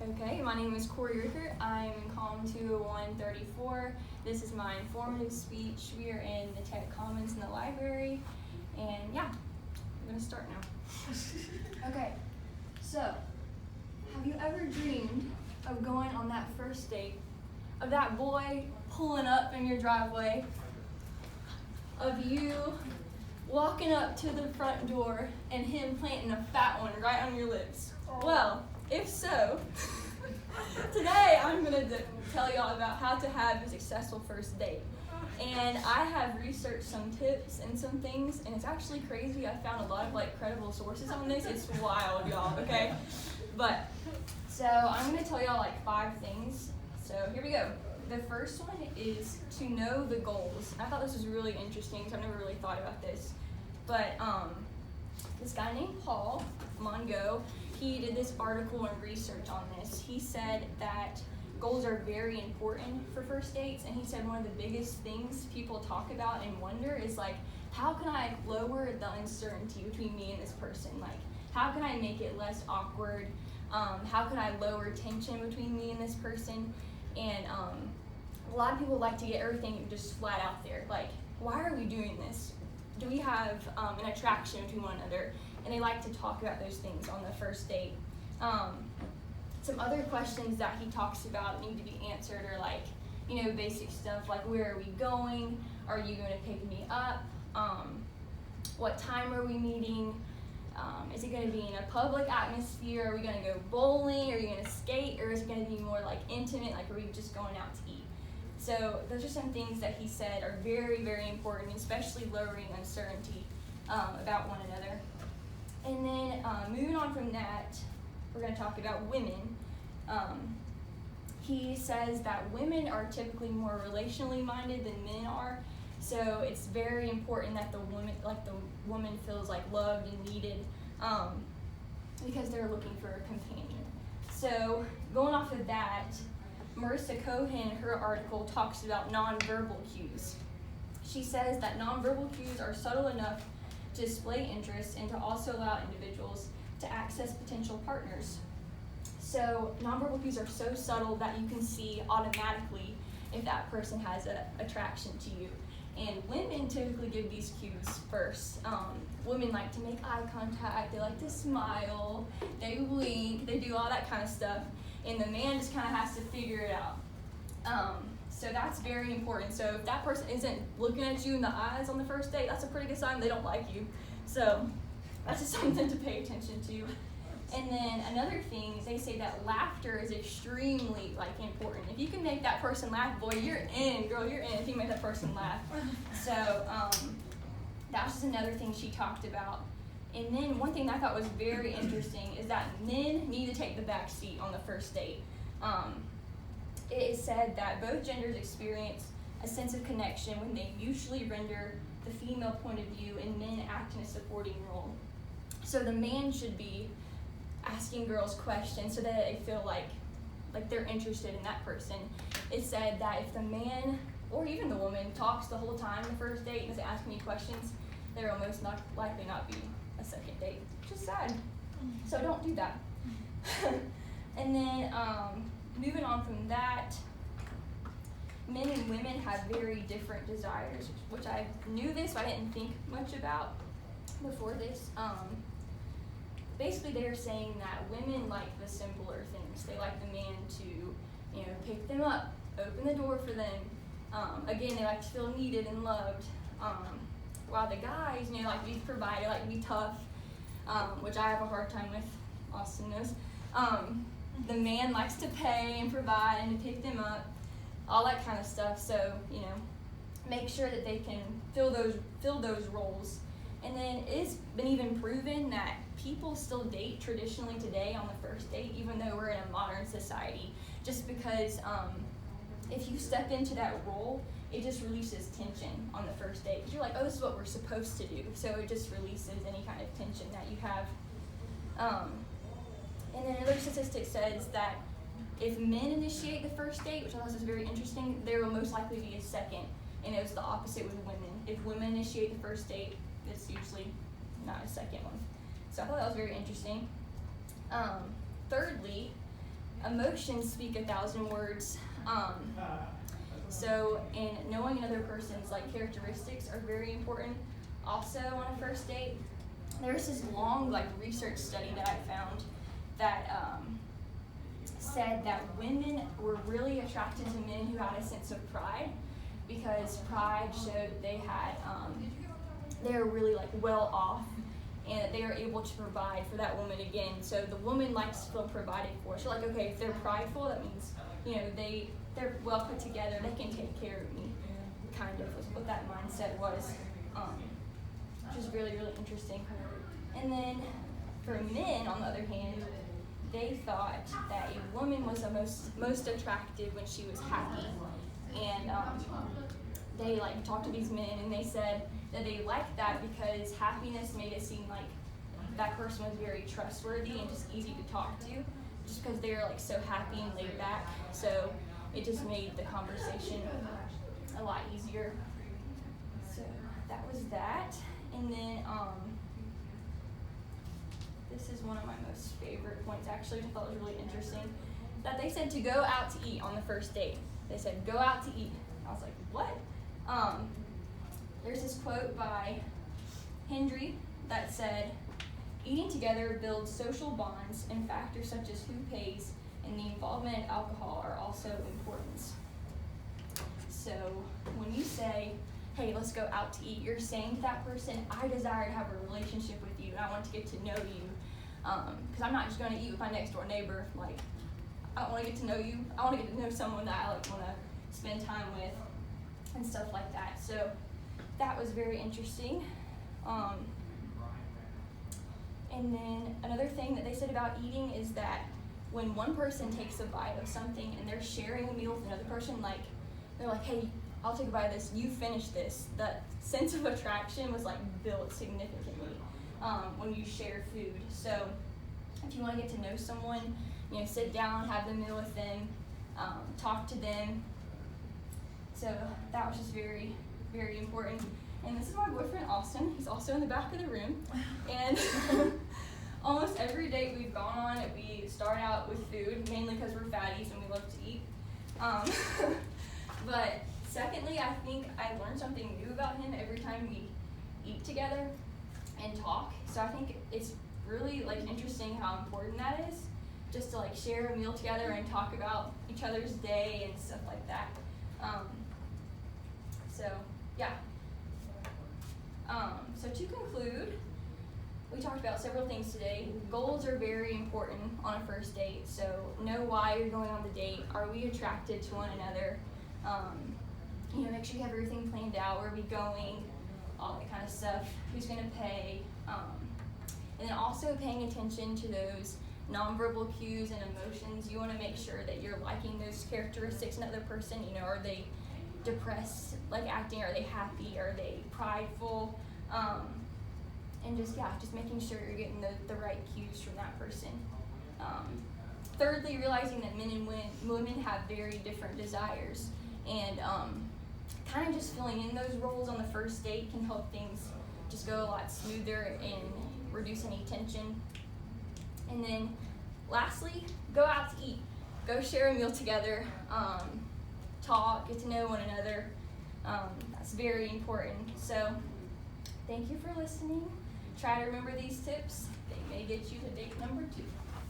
Okay, my name is Corey Rickert. I'm in column 20134. This is my informative speech. We are in the Tech Commons in the library, and yeah, I'm gonna start now. Okay, so have you ever dreamed of going on that first date, of that boy pulling up in your driveway, of you walking up to the front door and him planting a fat one right on your lips? Well, if so, today I'm going to tell y'all about how to have a successful first date. And I have researched some tips and some things, and it's actually crazy. I found a lot of credible sources on this. It's wild, y'all, okay? But, so I'm going to tell y'all 5 things. So here we go. The first one is to know the goals. I thought this was really interesting because I've never really thought about this. But this guy named Paul Mongo, he did this article and research on this. He said that goals are very important for first dates, and he said one of the biggest things people talk about and wonder is how can I lower the uncertainty between me and this person? How can I make it less awkward? How can I lower tension between me and this person? And a lot of people like to get everything just flat out there. Why are we doing this? Do we have an attraction between one another? And they like to talk about those things on the first date. Some other questions that he talks about need to be answered are basic stuff like where are we going? Are you going to pick me up? What time are we meeting? Is it going to be in a public atmosphere? Are we going to go bowling? Are you going to skate? Or is it going to be more intimate? Are we just going out to eat? So those are some things that he said are very, very important, especially lowering uncertainty about one another. And then moving on from that, we're going to talk about women. He says that women are typically more relationally minded than men are. So it's very important that the woman feels loved and needed because they're looking for a companion. So going off of that, Marissa Cohen, her article talks about nonverbal cues. She says that nonverbal cues are subtle enough to display interest and to also allow individuals to access potential partners. So nonverbal cues are so subtle that you can see automatically if that person has an attraction to you. And women typically give these cues first. Women like to make eye contact, they like to smile, they wink, they do all that kind of stuff. And the man just kind of has to figure it out. So that's very important. So if that person isn't looking at you in the eyes on the first date, that's a pretty good sign they don't like you. So that's just something to pay attention to. And then another thing is they say that laughter is extremely important. If you can make that person laugh, boy, you're in, girl, you're in if you make that person laugh. So that's just another thing she talked about. And then one thing that I thought was very interesting is that men need to take the back seat on the first date. It is said that both genders experience a sense of connection when they mutually render the female point of view and men act in a supporting role. So the man should be asking girls questions so that they feel like they're interested in that person. It's said that if the man or even the woman talks the whole time on the first date and doesn't ask any questions, there will most likely not be a second date, which is sad. So don't do that. And then moving on from that, men and women have very different desires, which I knew this, but I didn't think much about before this. Basically, they're saying that women like the simpler things. They like the man to, pick them up, open the door for them. Again, they like to feel needed and loved. While the guys, like to be provided, like to be tough, which I have a hard time with. Austin knows. The man likes to pay and provide and to pick them up, all that kind of stuff. So, make sure that they can fill those roles. And then it's been even proven that people still date traditionally today on the first date, even though we're in a modern society, just because if you step into that role, it just releases tension on the first date. Because you're like, oh, this is what we're supposed to do. So it just releases any kind of tension that you have. And then another statistic says that if men initiate the first date, which I thought was very interesting, there will most likely be a second. And it was the opposite with women. If women initiate the first date, it's usually not a second one. So I thought that was very interesting. Thirdly, emotions speak 1,000 words. So, and knowing another person's like characteristics are very important. Also, on a first date, there's this long like research study that I found that said that women were really attracted to men who had a sense of pride, because pride showed they had they were really like well off, and that they are able to provide for that woman again. So the woman likes to feel provided for. So like, okay, if they're prideful, that means, you know, they're well put together, they can take care of me, kind of was what that mindset was, which is really, really interesting. And then for men, on the other hand, they thought that a woman was the most attractive when she was happy. And they like talked to these men, and they said that they liked that because happiness made it seem like that person was very trustworthy and just easy to talk to, just because they were like so happy and laid back. So it just made the conversation a lot easier. So that was that. And then this is one of my most favorite points, actually, which I thought was really interesting, that they said to go out to eat on the first date. They said, go out to eat. I was like, what? There's this quote by Hendry that said, eating together builds social bonds, and factors such as who pays and the involvement of alcohol are also important. So when you say, hey, let's go out to eat, you're saying to that person, I desire to have a relationship with you, and I want to get to know you. Because I'm not just going to eat with my next door neighbor. Like, I don't want to get to know you. I want to get to know someone that I like want to spend time with and stuff like that. So that was very interesting. And then another thing that they said about eating is that when one person takes a bite of something and they're sharing a meal with another person, like they're like, hey, I'll take a bite of this, you finish this. That sense of attraction was like built significantly when you share food. So if you want to get to know someone, you know, sit down, have the meal with them, talk to them. So that was just very, very important. And this is my boyfriend, Austin. He's also in the back of the room. And almost every date we've gone on, we start out with food, mainly because we're fatties and we love to eat. But secondly, I think I learned something new about him every time we eat together and talk. So I think it's really like interesting how important that is, just to like share a meal together and talk about each other's day and stuff like that. So yeah. So to conclude, we talked about several things today. Goals are very important on a first date. So know why you're going on the date. Are we attracted to one another? You know, make sure you have everything planned out. Where are we going? All that kind of stuff. Who's going to pay? And then also paying attention to those nonverbal cues and emotions. You want to make sure that you're liking those characteristics in another person. You know, are they depressed, like acting? Are they happy? Are they prideful? And just making sure you're getting the right cues from that person. Thirdly, realizing that men and women have very different desires, and kind of just filling in those roles on the first date can help things just go a lot smoother and reduce any tension. And then lastly, go out to eat. Go share a meal together, talk, get to know one another. That's very important. So thank you for listening. Try to remember these tips. They may get you to date number 2.